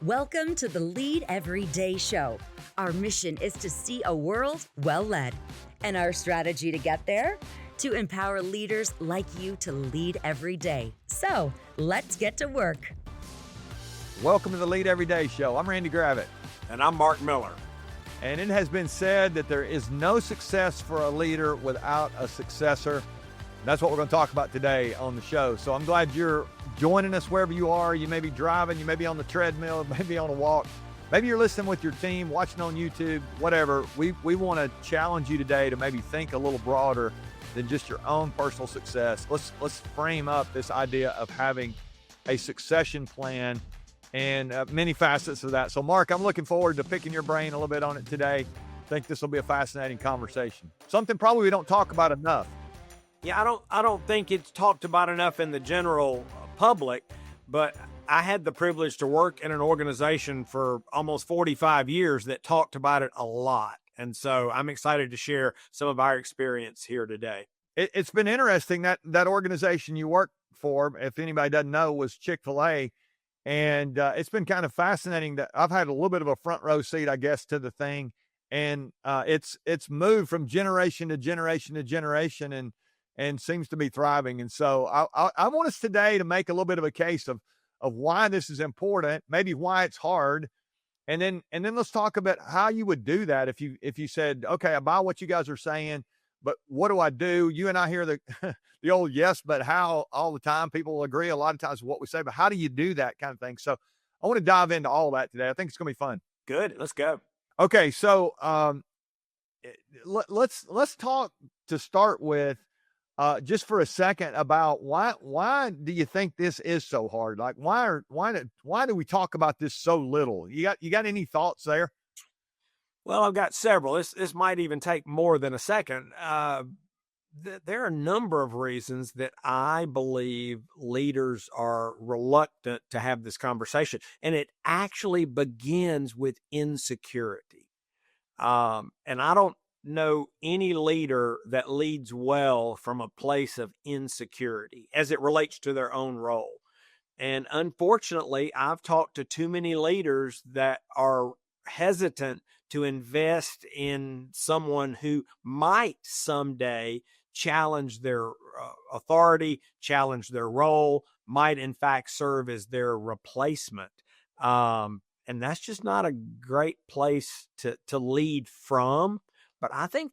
Welcome to the Lead Every Day show. Our mission is to see a world well led. And our strategy to get there? To empower leaders like you to lead every day. So let's get to work. Welcome to the Lead Every Day show. I'm Randy Gravitt. And I'm Mark Miller. And it has been said that there is no success for a leader without a successor. That's what we're going to talk about today on the show. So I'm glad you're joining us wherever you are. You may be driving, you may be on the treadmill, maybe on a walk. Maybe you're listening with your team, watching on YouTube, whatever. We want to challenge you today to maybe think a little broader than just your own personal success. Let's frame up this idea of having a succession plan and many facets of that. So Mark, I'm looking forward to picking your brain a little bit on it today. I think this will be a fascinating conversation. Something probably we don't talk about enough. Yeah, I don't think it's talked about enough in the general public, but I had the privilege to work in an organization for almost 45 years that talked about it a lot. And so I'm excited to share some of our experience here today. It's been interesting that organization you work for, if anybody doesn't know, was Chick-fil-A. And it's been kind of fascinating that I've had a little bit of a front row seat, I guess, to the thing. And it's moved from generation to generation to generation and seems to be thriving. And so I want us today to make a little bit of a case of why this is important, maybe why it's hard. And then let's talk about how you would do that if you said, okay, I buy what you guys are saying, but what do I do? You and I hear the the old yes, but how all the time. People agree a lot of times with what we say, but how do you do that kind of thing? So I want to dive into all that today. I think it's going to be fun. Good. Let's go. Okay. So let's talk to start with just for a second about why do you think this is so hard? Like why do we talk about this so little? You got any thoughts there? Well, I've got several. This might even take more than a second. There are a number of reasons that I believe leaders are reluctant to have this conversation, and it actually begins with insecurity. And I don't know any leader that leads well from a place of insecurity as it relates to their own role. And unfortunately, I've talked to too many leaders that are hesitant to invest in someone who might someday challenge their authority, challenge their role, might in fact serve as their replacement. And that's just not a great place to lead from. But I think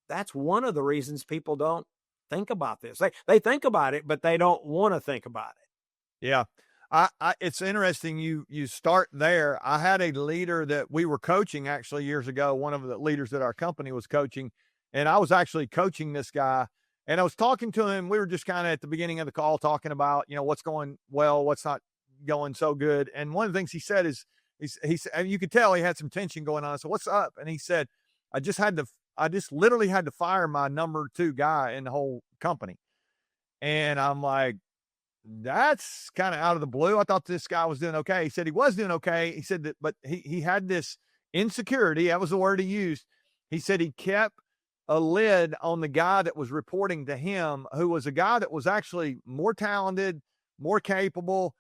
that's one of the reasons people don't think about this. They think about it, but they don't want to think about it. Yeah. It's interesting you start there. I had a leader that we were coaching actually years ago. One of the leaders that our company was coaching, and I was actually coaching this guy, and I was talking to him. We were just kind of at the beginning of the call talking about, what's going well, what's not going so good. And one of the things he said is, he said, you could tell he had some tension going on. So what's up? And he said, I just literally had to fire my number 2 guy in the whole company. And I'm like, that's kind of out of the blue. I thought this guy was doing okay. He said he was doing okay. He said that, but he had this insecurity. That was the word he used. He said he kept a lid on the guy that was reporting to him, who was a guy that was actually more talented, more capable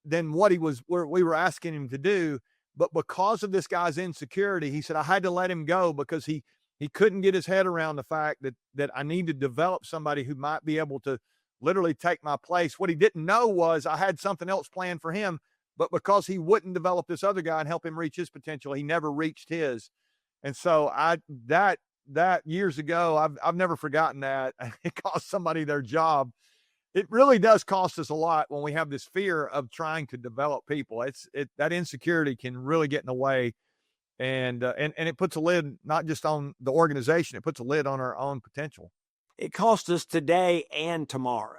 than what we were asking him to do. But because of this guy's insecurity, he said, I had to let him go because he couldn't get his head around the fact that I need to develop somebody who might be able to literally take my place. What he didn't know was I had something else planned for him, but because he wouldn't develop this other guy and help him reach his potential, he never reached his. And so that years ago, I've never forgotten that. It cost somebody their job. It really does cost us a lot when we have this fear of trying to develop people. That insecurity can really get in the way, and it puts a lid not just on the organization, it puts a lid on our own potential. It costs us today and tomorrow.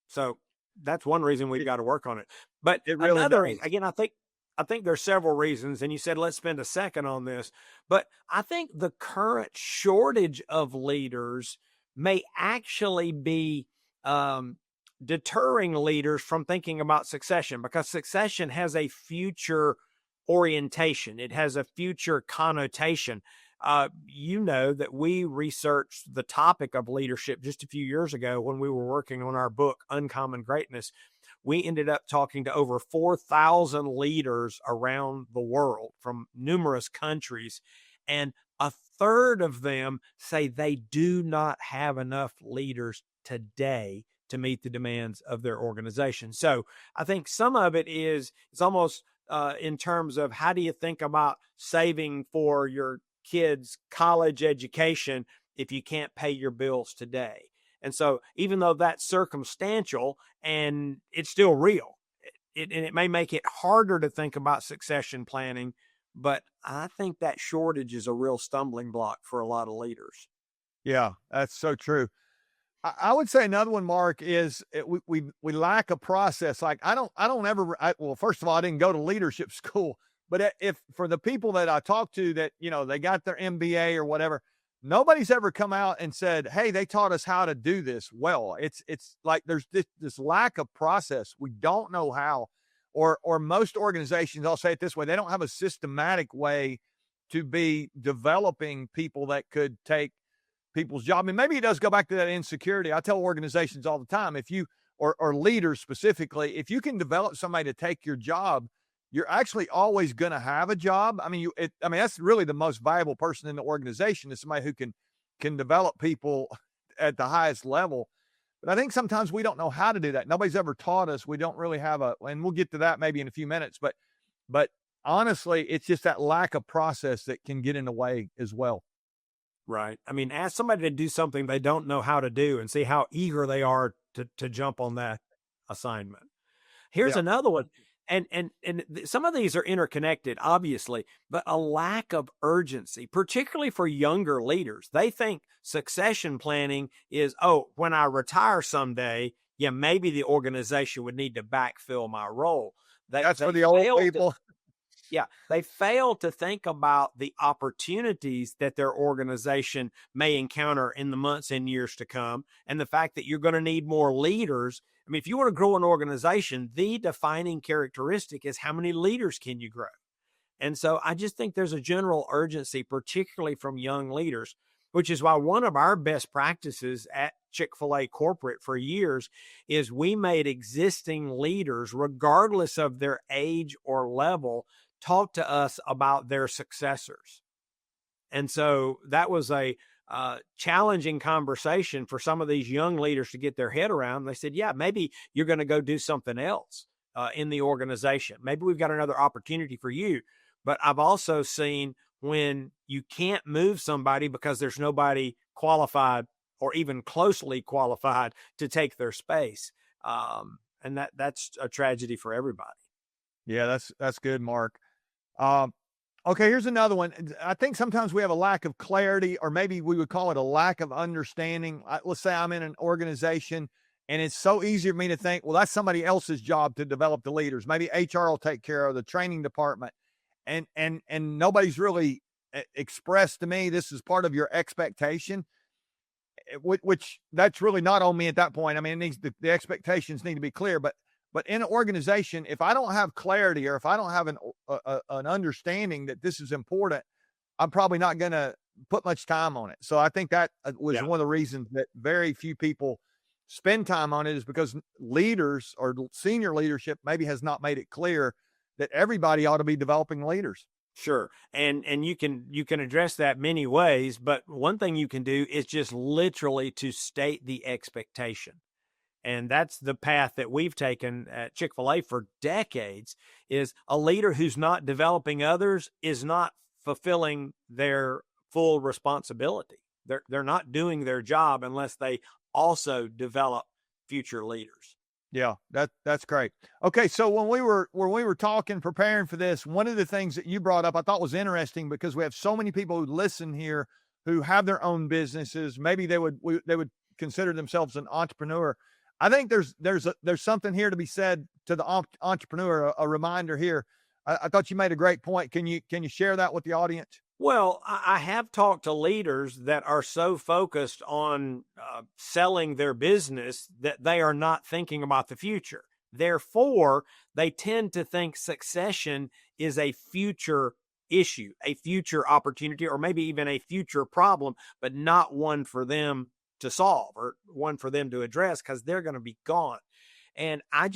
So that's one reason we've got to work on it. But it really another, does. again, I think there's several reasons, and you said, let's spend a second on this, but I think the current shortage of leaders may actually be deterring leaders from thinking about succession, because succession has a future orientation. It has a future connotation. You know that we researched the topic of leadership just a few years ago when we were working on our book, Uncommon Greatness. we ended up talking to over 4,000 leaders around the world from numerous countries. And a third of them say they do not have enough leaders today to meet the demands of their organization. So I think some of it is, it's almost in terms of how do you think about saving for your kids' college education if you can't pay your bills today? And so even though that's circumstantial and it's still real, and it may make it harder to think about succession planning, but I think that shortage is a real stumbling block for a lot of leaders. Yeah, that's so true. I would say another one, Mark, is we lack a process. Like I don't ever. Well, first of all, I didn't go to leadership school, but if for the people that I talk to that they got their MBA or whatever, nobody's ever come out and said, "Hey, they taught us how to do this well." It's like there's this lack of process. We don't know how, or most organizations, I'll say it this way, they don't have a systematic way to be developing people that could take people's job. I mean, maybe it does go back to that insecurity. I tell organizations all the time, if you, or leaders specifically, if you can develop somebody to take your job, you're actually always going to have a job. I mean, that's really the most valuable person in the organization, is somebody who can develop people at the highest level. But I think sometimes we don't know how to do that. Nobody's ever taught us. We don't really have and we'll get to that maybe in a few minutes, but honestly, it's just that lack of process that can get in the way as well. Right. I mean, ask somebody to do something they don't know how to do and see how eager they are to jump on that assignment. Here's another one. And some of these are interconnected, obviously, but a lack of urgency, particularly for younger leaders. They think succession planning is, when I retire someday, maybe the organization would need to backfill my role. That's for the old people. They fail to think about the opportunities that their organization may encounter in the months and years to come, and the fact that you're going to need more leaders. I mean, if you want to grow an organization, the defining characteristic is how many leaders can you grow? And so I just think there's a general urgency, particularly from young leaders, which is why one of our best practices at Chick-fil-A corporate for years is we made existing leaders, regardless of their age or level, talk to us about their successors. And so that was a challenging conversation for some of these young leaders to get their head around. They said, maybe you're going to go do something else in the organization. Maybe we've got another opportunity for you. But I've also seen when you can't move somebody because there's nobody qualified or even closely qualified to take their space. And that's a tragedy for everybody. Yeah, that's good, Mark. Okay, here's another one. I think sometimes we have a lack of clarity, or maybe we would call it a lack of understanding. Let's say I'm in an organization and it's so easy for me to think, well, that's somebody else's job to develop the leaders. Maybe HR will take care of the training department. And nobody's really expressed to me, this is part of your expectation, which that's really not on me at that point. I mean, the expectations need to be clear, but in an organization, if I don't have clarity, or if I don't have an understanding that this is important, I'm probably not going to put much time on it. So I think that was one of the reasons that very few people spend time on it, is because leaders or senior leadership maybe has not made it clear that everybody ought to be developing leaders. Sure. And you can address that many ways, but one thing you can do is just literally to state the expectation. And that's the path that we've taken at Chick-fil-A for decades, is a leader who's not developing others is not fulfilling their full responsibility. They're not doing their job unless they also develop future leaders. Yeah, that's great. Okay, so when we were talking, preparing for this, one of the things that you brought up I thought was interesting, because we have so many people who listen here who have their own businesses. Maybe they would consider themselves an entrepreneur. I think there's something here to be said to the entrepreneur. A reminder here. I thought you made a great point. Can you share that with the audience? Well, I have talked to leaders that are so focused on selling their business that they are not thinking about the future. Therefore, they tend to think succession is a future issue, a future opportunity, or maybe even a future problem, but not one for them to solve or one for them to address, because they're going to be gone. And I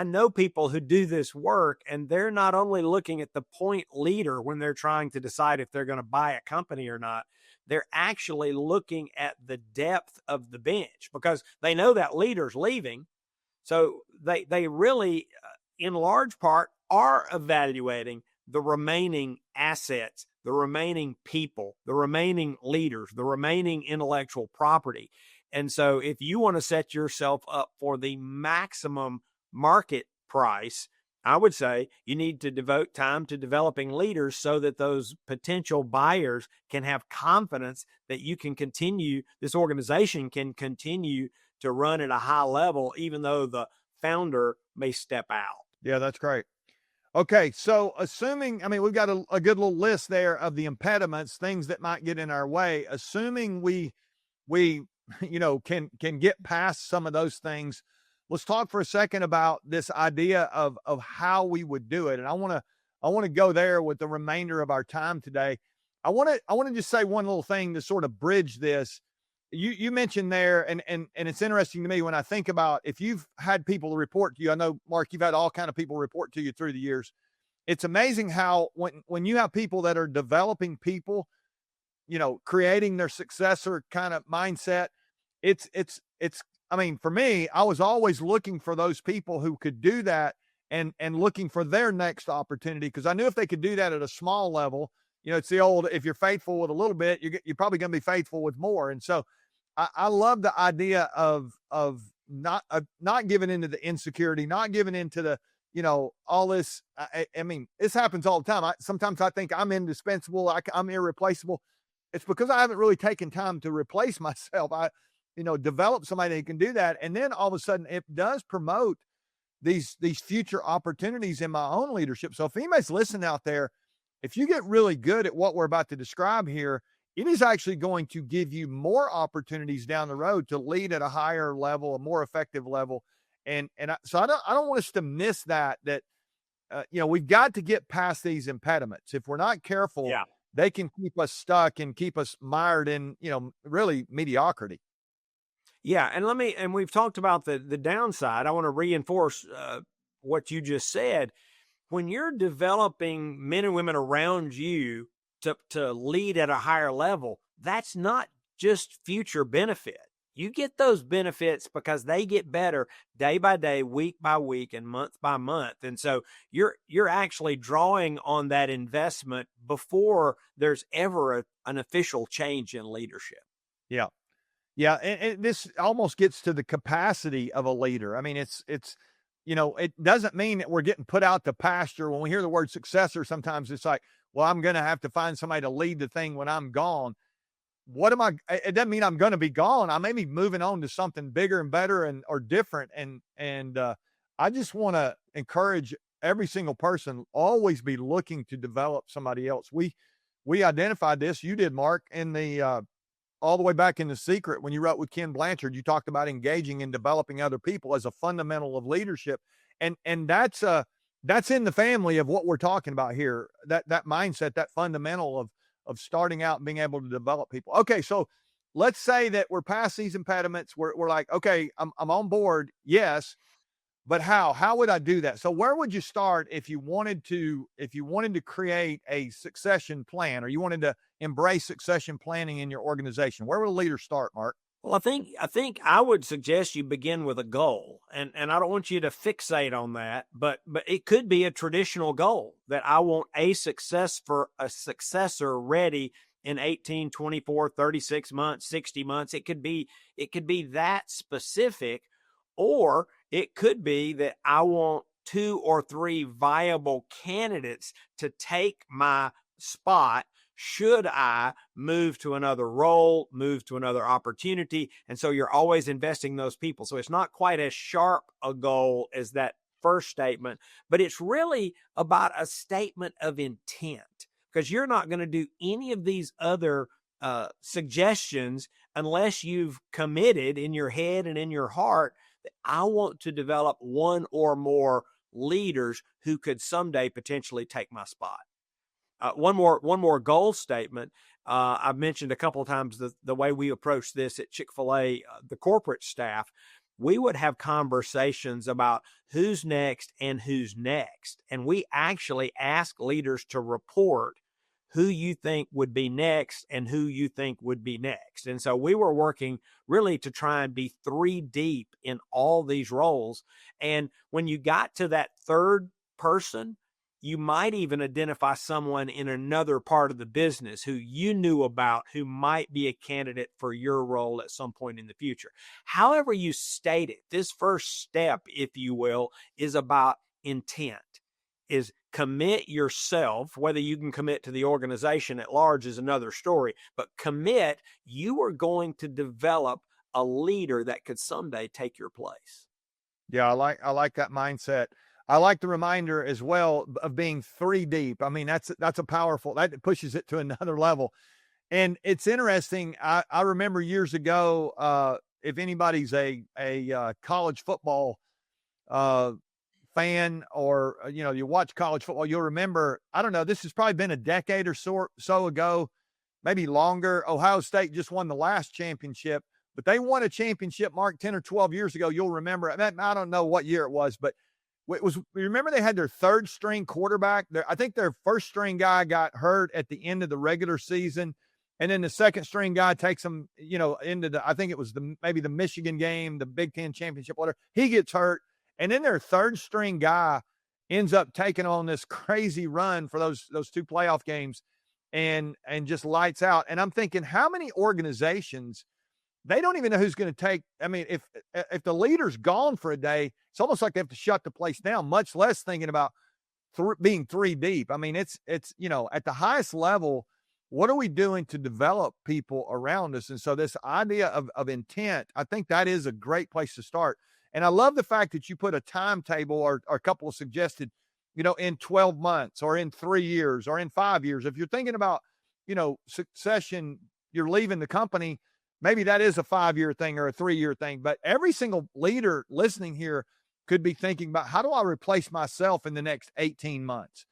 know people who do this work, and they're not only looking at the point leader when they're trying to decide if they're going to buy a company or not, they're actually looking at the depth of the bench, because they know that leader's leaving. So they really, in large part, are evaluating the remaining assets, the remaining people, the remaining leaders, the remaining intellectual property. And so if you want to set yourself up for the maximum market price, I would say you need to devote time to developing leaders so that those potential buyers can have confidence that you can continue, this organization can continue to run at a high level, even though the founder may step out. Yeah, that's great. Okay, so assuming, I mean, we've got a good little list there of the impediments, things that might get in our way. Assuming we can get past some of those things. Let's talk for a second about this idea of how we would do it. And I want to go there with the remainder of our time today. I want to just say one little thing to sort of bridge this. You mentioned there, and it's interesting to me when I think about, if you've had people report to you, I know, Mark, you've had all kind of people report to you through the years. It's amazing how when you have people that are developing people, creating their successor kind of mindset, it's, I mean, for me, I was always looking for those people who could do that and looking for their next opportunity. Because I knew if they could do that at a small level, it's the old, if you're faithful with a little bit, you're probably going to be faithful with more. And so I love the idea of not giving into the insecurity, not giving into the, all this. I mean, this happens all the time. Sometimes I think I'm indispensable. I'm irreplaceable. It's because I haven't really taken time to replace myself. Develop somebody that can do that. And then all of a sudden it does promote these future opportunities in my own leadership. So if anybody's listening out there, if you get really good at what we're about to describe here, it is actually going to give you more opportunities down the road to lead at a higher level, a more effective level. So I don't want us to miss that we've got to get past these impediments. If we're not careful, they can keep us stuck and keep us mired in, really mediocrity. Yeah. And we've talked about the downside. I want to reinforce what you just said. When you're developing men and women around you to lead at a higher level, that's not just future benefit. You get those benefits because they get better day by day, week by week, and month by month. And so you're actually drawing on that investment before there's ever an official change in leadership. Yeah. Yeah. And this almost gets to the capacity of a leader. I mean, it's it doesn't mean that we're getting put out to pasture. When we hear the word successor, sometimes it's like, well, I'm going to have to find somebody to lead the thing when I'm gone. It doesn't mean I'm going to be gone. I may be moving on to something bigger and better or different. And I just want to encourage every single person, always be looking to develop somebody else. We identified this, you did, Mark, in the, all the way back in The Secret, when you wrote with Ken Blanchard, you talked about engaging and developing other people as a fundamental of leadership. And that's in the family of what we're talking about here, that mindset, that fundamental of starting out and being able to develop people. Okay. So let's say that we're past these impediments. We're like, okay, I'm on board. Yes. But how would I do that? So where would you start if you wanted to create a succession plan, or you wanted to embrace succession planning in your organization? Where would a leader start, Mark? Well, I think I would suggest you begin with a goal, and I don't want you to fixate on that, but it could be a traditional goal that I want a successor ready in 18, 24, 36 months, 60 months. It could be that specific, or it could be that I want 2 or 3 viable candidates to take my spot should I move to another role, move to another opportunity. And so you're always investing those people. So it's not quite as sharp a goal as that first statement, but it's really about a statement of intent, because you're not going to do any of these other suggestions unless you've committed in your head and in your heart that I want to develop one or more leaders who could someday potentially take my spot. One more goal statement. I've mentioned a couple of times the way we approach this at Chick-fil-A, the corporate staff. we would have conversations about who's next and who's next. And we actually ask leaders to report who you think would be next and who you think would be next. And so we were working really to try and be 3 deep in all these roles. And when you got to that third person, you might even identify someone in another part of the business who you knew about who might be a candidate for your role at some point in the future. However you state it, this first step, if you will, is about intent, is commit yourself. Whether you can commit to the organization at large is another story, but commit, you are going to develop a leader that could someday take your place. Yeah, I like that mindset. I like the reminder as well of being 3 deep. I mean, that's a powerful, that pushes it to another level. And it's interesting. I remember years ago, if anybody's a college football fan, or you watch college football, you'll remember, I don't know, this has probably been a decade or so ago, maybe longer. Ohio State just won the last championship, but they won a championship, Mark, 10 or 12 years ago. You'll remember, I don't know what year it was, but remember they had their 3rd string quarterback. I think their 1st string guy got hurt at the end of the regular season. And then the 2nd string guy takes them, into I think it was maybe the Michigan game, the Big Ten championship, whatever. He gets hurt. And then their 3rd string guy ends up taking on this crazy run for those 2 playoff games and just lights out. And I'm thinking, how many organizations, they don't even know who's going to take. I mean, if the leader's gone for a day, it's almost like they have to shut the place down, much less thinking about being 3 deep. I mean, it's at the highest level, what are we doing to develop people around us? And so this idea of intent, I think that is a great place to start. And I love the fact that you put a timetable, or a couple of suggested, in 12 months or in 3 years or in 5 years. If you're thinking about, succession, you're leaving the company, maybe that is a 5-year thing or a 3-year thing. But every single leader listening here could be thinking about, how do I replace myself in the next 18 months?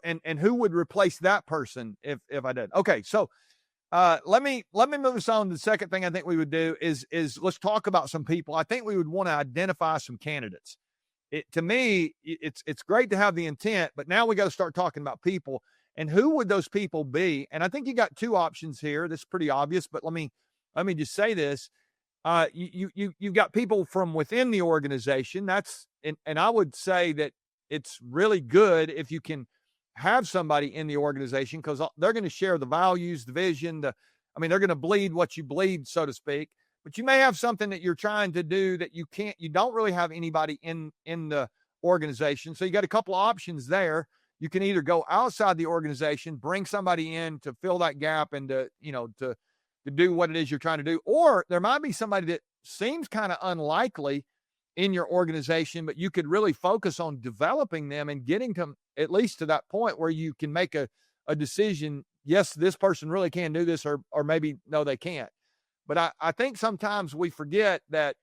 And who would replace that person if I did? Okay, so let me move us on to the second thing I think we would do is let's talk about some people. I think we would want to identify some candidates. To me, it's great to have the intent, but now we got to start talking about people and who would those people be. And I think you got 2 options here. This is pretty obvious, but let me just say this. You've got people from within the organization. And I would say that it's really good if you can have somebody in the organization, because they're going to share the values, the vision, they're going to bleed what you bleed, so to speak. But you may have something that you're trying to do that you don't really have anybody in the organization. So you got a couple of options there. You can either go outside the organization, bring somebody in to fill that gap and to do what it is you're trying to do. Or there might be somebody that seems kind of unlikely in your organization, but you could really focus on developing them and getting them at least to that point where you can make a decision. Yes, this person really can do this, or maybe no, they can't. But I think sometimes we forget that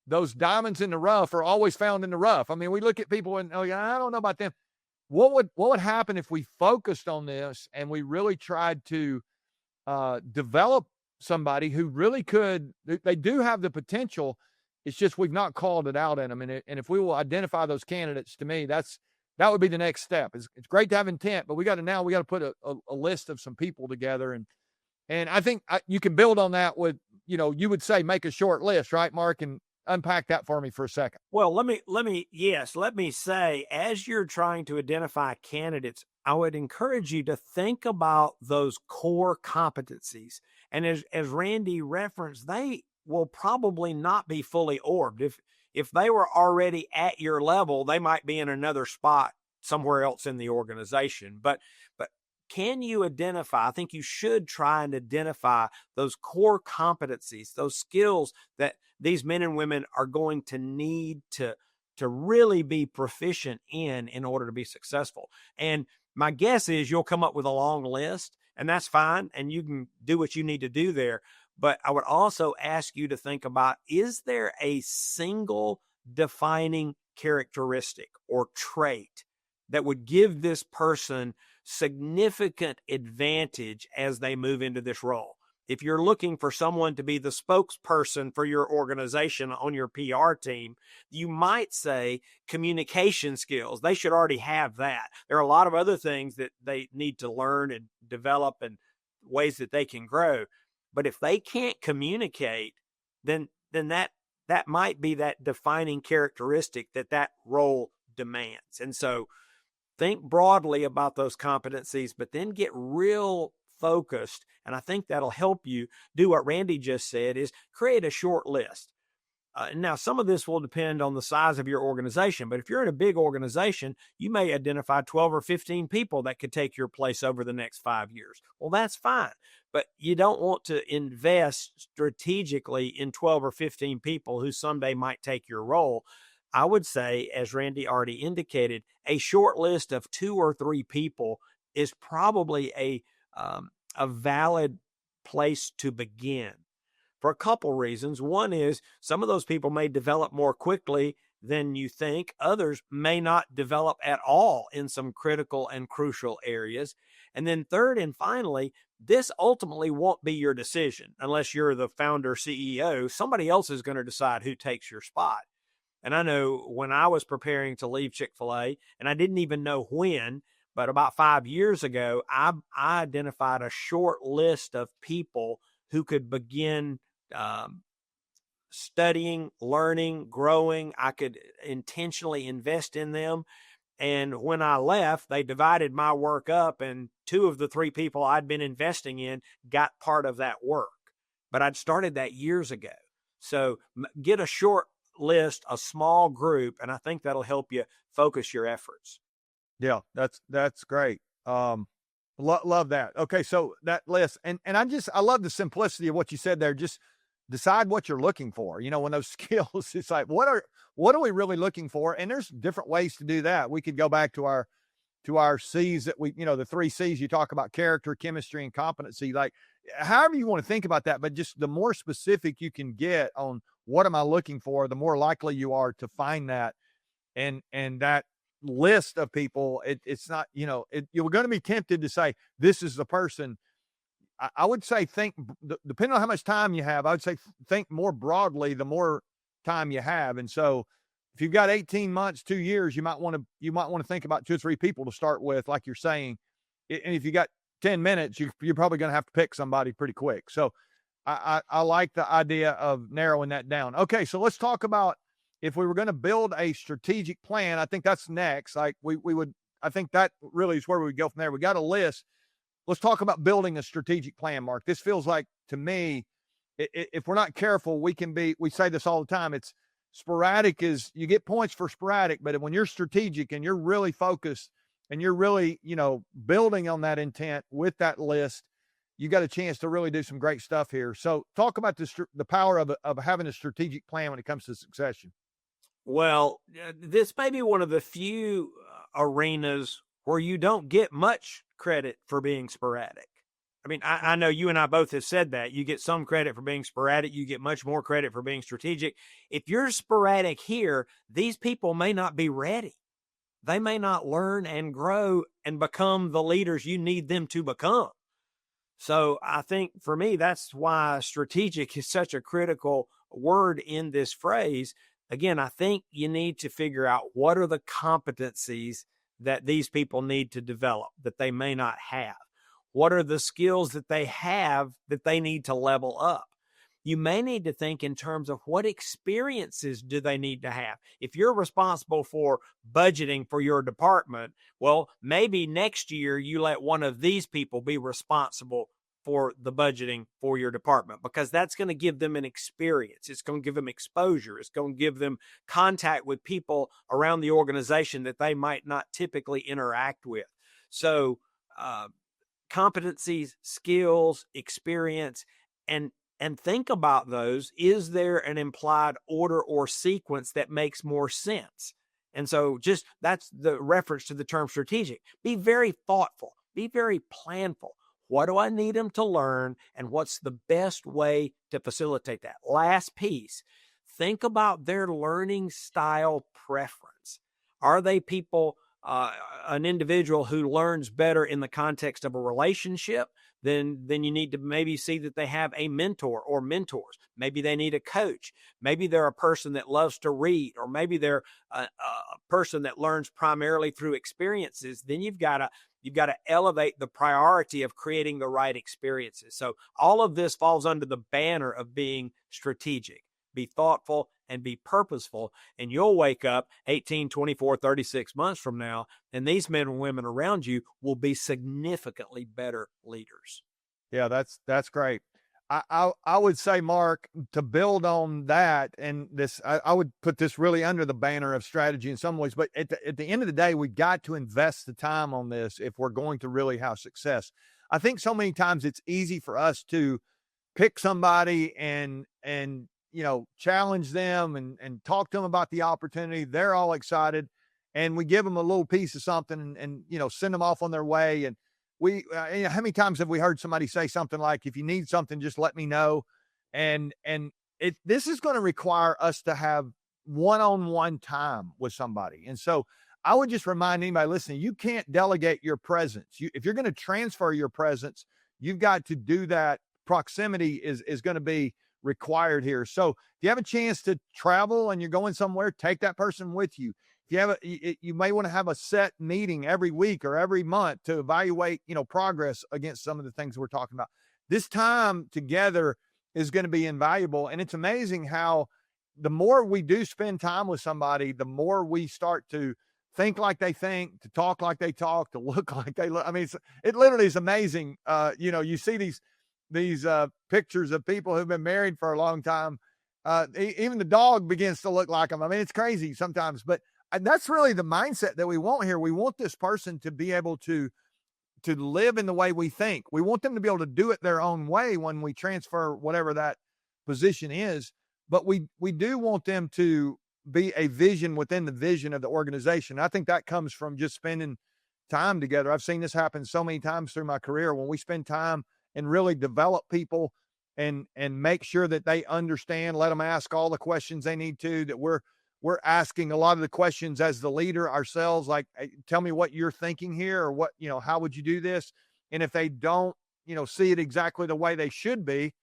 those diamonds in the rough are always found in the rough. I mean, we look at people and, I don't know about them. What would happen if we focused on this and we really tried to develop somebody who really could, they do have the potential. It's just we've not called it out in them. And if we will identify those candidates, to me, that would be the next step. It's great to have intent, but we got to put a list of some people together. And I think you can build on that with, you would say make a short list, right, Mark? And unpack that for me for a second. Well, let me say, as you're trying to identify candidates, I would encourage you to think about those core competencies. And as Randy referenced, they will probably not be fully orbed. If they were already at your level, they might be in another spot somewhere else in the organization. But can you identify? I think you should try and identify those core competencies, those skills that these men and women are going to need to really be proficient in order to be successful. And my guess is you'll come up with a long list, and that's fine, and you can do what you need to do there. But I would also ask you to think about, is there a single defining characteristic or trait that would give this person significant advantage as they move into this role? If you're looking for someone to be the spokesperson for your organization on your PR team, you might say communication skills. They should already have that. There are a lot of other things that they need to learn and develop and ways that they can grow. But if they can't communicate, then that might be that defining characteristic that role demands. And so think broadly about those competencies, but then get real focused. And I think that'll help you do what Randy just said, is create a short list. Now, some of this will depend on the size of your organization, but if you're in a big organization, you may identify 12 or 15 people that could take your place over the next 5 years. Well, that's fine, but you don't want to invest strategically in 12 or 15 people who someday might take your role. I would say, as Randy already indicated, a short list of 2 or 3 people is probably a valid place to begin, for a couple reasons. One is some of those people may develop more quickly than you think. Others may not develop at all in some critical and crucial areas. And then third and finally, this ultimately won't be your decision unless you're the founder CEO. Somebody else is going to decide who takes your spot. And I know when I was preparing to leave Chick-fil-A, and I didn't even know when, but about 5 years ago, I identified a short list of people who could begin studying, learning, growing. I could intentionally invest in them. And when I left, they divided my work up, and 2 of the 3 people I'd been investing in got part of that work. But I'd started that years ago. So get a short list, a small group, and I think that'll help you focus your efforts. Yeah, that's great. Love that. Okay, so that list, and I love the simplicity of what you said there. Just decide what you're looking for. You know, when those skills, it's like, what are we really looking for? And there's different ways to do that. We could go back to our C's that the 3 C's you talk about: character, chemistry, and competency. Like, however you want to think about that, but just the more specific you can get on what am I looking for, the more likely you are to find that. And that list of people, it's not, you're going to be tempted to say, this is the person. I would say depending on how much time you have, I would say think more broadly the more time you have. And so if you've got 18 months, 2 years, you might want to think about 2 or 3 people to start with, like you're saying. And if you got 10 minutes, you're probably going to have to pick somebody pretty quick. So I like the idea of narrowing that down. Okay, so let's talk about, if we were going to build a strategic plan. I think that's next. Like I think that really is where we would go from there. We got a list. Let's talk about building a strategic plan, Mark. This feels like, to me, if we're not careful, we say this all the time. It's sporadic you get points for sporadic, but when you're strategic and you're really focused and you're really, building on that intent with that list, you got a chance to really do some great stuff here. So talk about the power of having a strategic plan when it comes to succession. Well, this may be one of the few arenas where you don't get much credit for being sporadic. I mean, I know you and I both have said that. You get some credit for being sporadic. You get much more credit for being strategic. If you're sporadic here, these people may not be ready. They may not learn and grow and become the leaders you need them to become. So I think for me, that's why strategic is such a critical word in this phrase. Again, I think you need to figure out what are the competencies that these people need to develop that they may not have. What are the skills that they have that they need to level up? You may need to think in terms of what experiences do they need to have. If you're responsible for budgeting for your department, well, maybe next year you let one of these people be responsible for the budgeting for your department, because that's going to give them an experience. It's going to give them exposure. It's going to give them contact with people around the organization that they might not typically interact with. So competencies, skills, experience, and think about those. Is there an implied order or sequence that makes more sense? And so that's the reference to the term strategic. Be very thoughtful. Be very planful. What do I need them to learn, and what's the best way to facilitate that? Last piece, think about their learning style preference. Are they people, an individual who learns better in the context of a relationship then you need to maybe see that they have a mentor or mentors. Maybe they need a coach. Maybe they're a person that loves to read, or maybe they're a person that learns primarily through experiences. Then you've got to elevate the priority of creating the right experiences. So all of this falls under the banner of being strategic. Be thoughtful and be purposeful, and you'll wake up 18, 24, 36 months from now, and these men and women around you will be significantly better leaders. Yeah, that's great. I would say, Mark, to build on that, and this, I would put this really under the banner of strategy in some ways, but at the end of the day, we got to invest the time on this if we're going to really have success. I think so many times it's easy for us to pick somebody and challenge them and talk to them about the opportunity. They're all excited, and we give them a little piece of something and send them off on their way. And we, how many times have we heard somebody say something like, if you need something, just let me know. And this is going to require us to have one-on-one time with somebody. And so I would just remind anybody listening, you can't delegate your presence. If you're going to transfer your presence, you've got to do that. Proximity is going to be required here. So if you have a chance to travel and you're going somewhere, take that person with you. If you may want to have a set meeting every week or every month to evaluate, progress against some of the things we're talking about. This time together is going to be invaluable. And it's amazing how the more we do spend time with somebody, the more we start to think like they think, to talk like they talk, to look like they look. I mean, it literally is amazing. You see these pictures of people who've been married for a long time. Even the dog begins to look like them. I mean, it's crazy sometimes, but that's really the mindset that we want here. We want this person to be able to live in the way we think. We want them to be able to do it their own way when we transfer whatever that position is. But we do want them to be a vision within the vision of the organization. I think that comes from just spending time together. I've seen this happen so many times through my career when we spend time and really develop people and make sure that they understand, let them ask all the questions they need to, that we're asking a lot of the questions as the leader ourselves, like, hey, tell me what you're thinking here, or what, how would you do this? And if they don't, see it exactly the way they should be,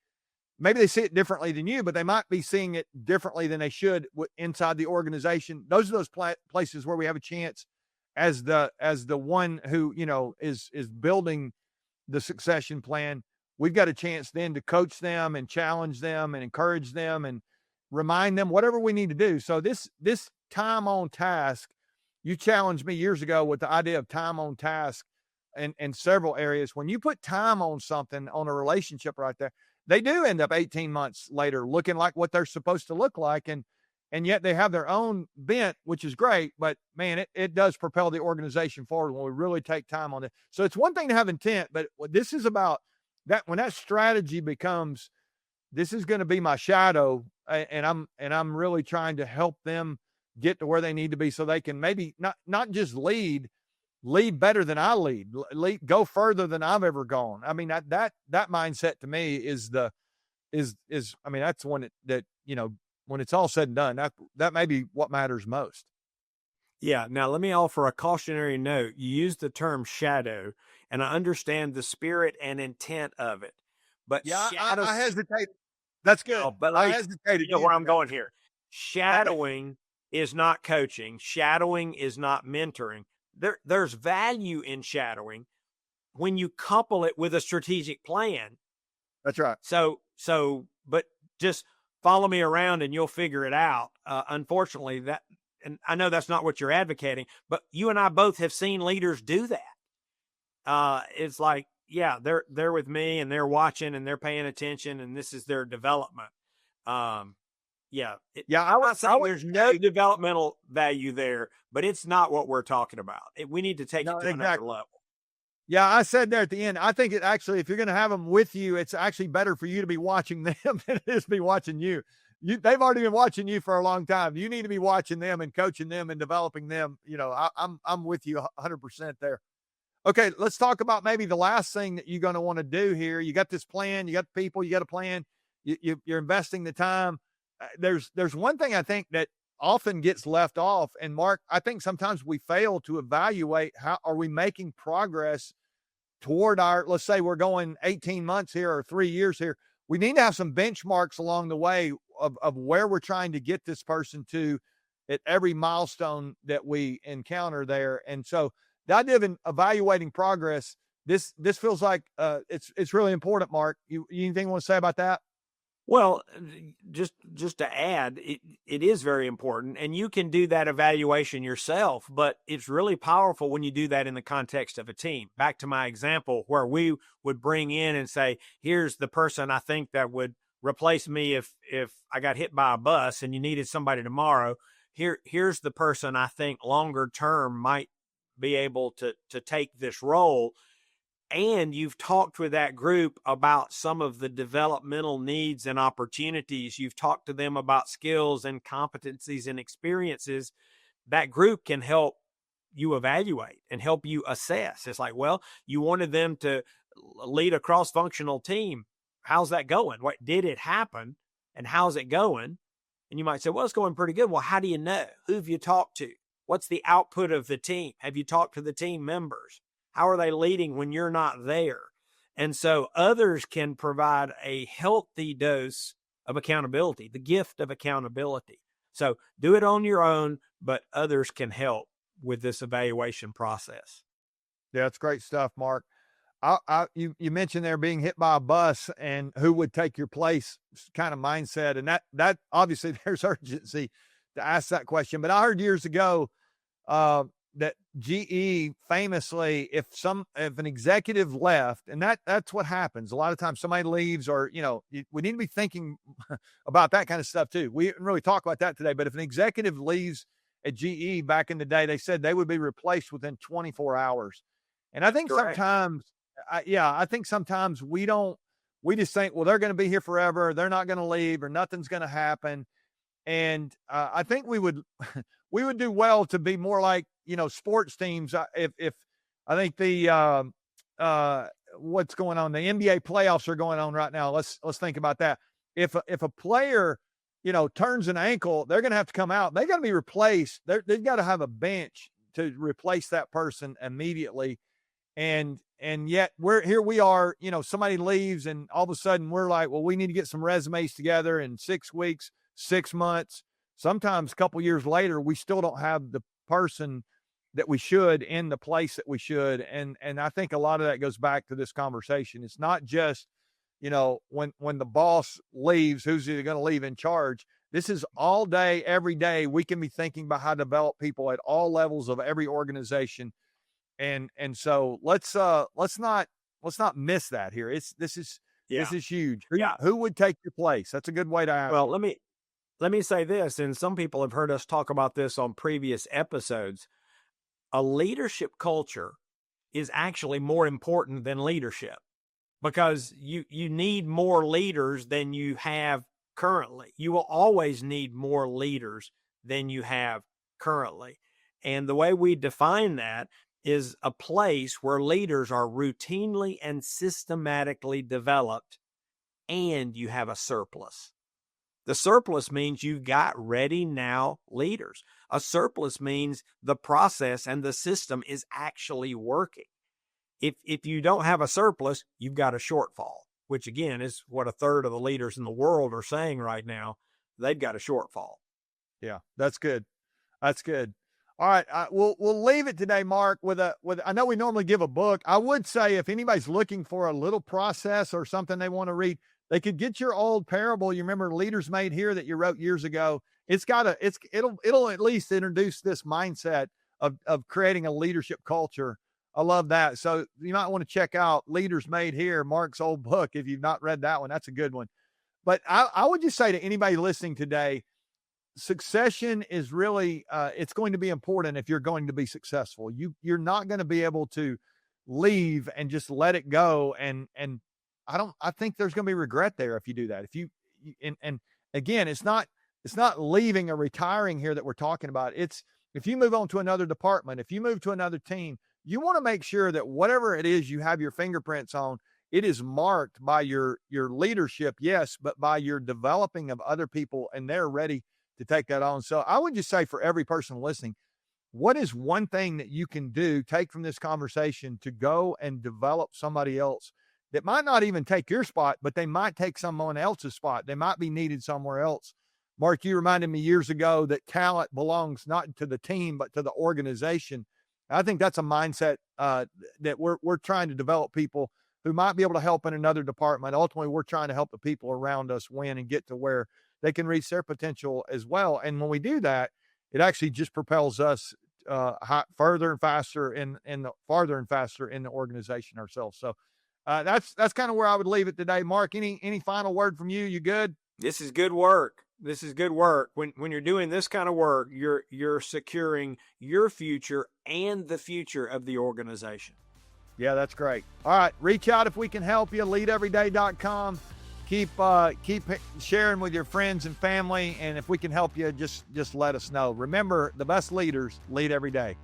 maybe they see it differently than you, but they might be seeing it differently than they should inside the organization. Those are those places where we have a chance as the one who, is building the succession plan. We've got a chance then to coach them and challenge them and encourage them and remind them whatever we need to do. So this time on task, you challenged me years ago with the idea of time on task in several areas. When you put time on something, on a relationship right there, they do end up 18 months later looking like what they're supposed to look like. And yet they have their own bent, which is great, but man, it does propel the organization forward when we really take time on it. So it's one thing to have intent, but this is about that. When that strategy becomes, this is going to be my shadow, and I'm really trying to help them get to where they need to be, so they can maybe not just lead better than I lead, go further than I've ever gone. I mean, that mindset to me is I mean, that's one that when it's all said and done, that may be what matters most. Yeah. Now, let me offer a cautionary note. You used the term shadow, and I understand the spirit and intent of it. But yeah, I hesitate. That's good. Oh, but I hesitated. You know where I'm going here. Shadowing is not coaching. Shadowing is not mentoring. There's value in shadowing when you couple it with a strategic plan. That's right. So, but just follow me around and you'll figure it out. Unfortunately, and I know that's not what you're advocating, but you and I both have seen leaders do that. It's like, yeah, they're with me and they're watching and they're paying attention and this is their development. I'm not saying there's no developmental value there, but it's not what we're talking about. We need to take it to another level. Yeah, I said there at the end, I think it actually, if you're going to have them with you, it's actually better for you to be watching them than it is to be watching you. They've already been watching you for a long time. You need to be watching them and coaching them and developing them. I'm with you 100% there. Okay, let's talk about maybe the last thing that you're going to want to do here. You got this plan, you got people, you got a plan, you're investing the time. There's one thing I think that often gets left off. And Mark, I think sometimes we fail to evaluate how are we making progress toward our, let's say we're going 18 months here or 3 years here, we need to have some benchmarks along the way of where we're trying to get this person to at every milestone that we encounter there. And so the idea of evaluating progress, this feels like it's really important, Mark. You anything you want to say about that? Well, just to add, it is very important, and you can do that evaluation yourself, but it's really powerful when you do that in the context of a team. Back to my example where we would bring in and say, here's the person I think that would replace me if I got hit by a bus and you needed somebody tomorrow. Here's the person I think longer term might be able to take this role. And you've talked with that group about some of the developmental needs and opportunities. You've talked to them about skills and competencies and experiences. That group can help you evaluate and help you assess. It's like, well, you wanted them to lead a cross-functional team. How's that going? What did it happen? And how's it going? And you might say, well, it's going pretty good. Well, how do you know? Who have you talked to? What's the output of the team? Have you talked to the team members? How are they leading when you're not there? And so others can provide a healthy dose of accountability, the gift of accountability. So do it on your own, but others can help with this evaluation process. Yeah, it's great stuff, Mark. You mentioned there being hit by a bus and who would take your place kind of mindset. And that obviously there's urgency to ask that question. But I heard years ago that GE famously, if an executive left, and that's what happens. A lot of times somebody leaves, or, we need to be thinking about that kind of stuff too. We didn't really talk about that today, but if an executive leaves at GE back in the day, they said they would be replaced within 24 hours. And I think sometimes, I think sometimes we just think, well, they're going to be here forever. They're not going to leave, or nothing's going to happen. And I think we would do well to be more like, sports teams. If I think the what's going on, the NBA playoffs are going on right now. Let's think about that. If a player, turns an ankle, they're going to have to come out. They're going to be replaced. They've got to have a bench to replace that person immediately. And yet we are, somebody leaves and all of a sudden we're like, well, we need to get some resumes together in 6 weeks, 6 months. Sometimes a couple years later, we still don't have the person that we should in the place that we should. And I think a lot of that goes back to this conversation. It's not just, when the boss leaves, who's going to leave in charge. This is all day, every day. We can be thinking about how to develop people at all levels of every organization. And so let's not miss that here. This is huge. Who would take your place? That's a good way to ask. Well, let me say this, and some people have heard us talk about this on previous episodes. A leadership culture is actually more important than leadership, because you need more leaders than you have currently. You will always need more leaders than you have currently. And the way we define that is a place where leaders are routinely and systematically developed, and you have a surplus. The surplus means you've got ready now leaders. A surplus means the process and the system is actually working. If you don't have a surplus, you've got a shortfall, which again is what a third of the leaders in the world are saying right now. They've got a shortfall. Yeah, that's good. That's good. All right, we'll leave it today, Mark, with I know we normally give a book. I would say if anybody's looking for a little process or something they want to read, they could get your old parable. You remember Leaders Made Here that you wrote years ago? It'll at least introduce this mindset of creating a leadership culture. I love that. So you might want to check out Leaders Made Here, Mark's old book. If you've not read that one, that's a good one. But I would just say to anybody listening today, succession is really, it's going to be important if you're going to be successful. You're not going to be able to leave and just let it go. And I think there's going to be regret there if you do that. And again, it's not leaving or retiring here that we're talking about. It's if you move on to another department, if you move to another team, you want to make sure that whatever it is you have your fingerprints on, it is marked by your leadership, yes, but by your developing of other people, and they're ready to take that on. So I would just say for every person listening, what is one thing that you can do, take from this conversation to go and develop somebody else that might not even take your spot, but they might take someone else's spot. They might be needed somewhere else. Mark, you reminded me years ago that talent belongs not to the team, but to the organization. I think that's a mindset that we're trying to develop people who might be able to help in another department. Ultimately, we're trying to help the people around us win and get to where they can reach their potential as well. And when we do that, it actually just propels us further and faster and farther and faster in the organization ourselves. So that's kind of where I would leave it today. Mark, any final word from you? You good? This is good work. This is good work. When you're doing this kind of work, you're securing your future and the future of the organization. Yeah, that's great. All right, reach out if we can help you. LeadEveryday.com. Keep sharing with your friends and family, and if we can help you, just let us know. Remember, the best leaders lead every day.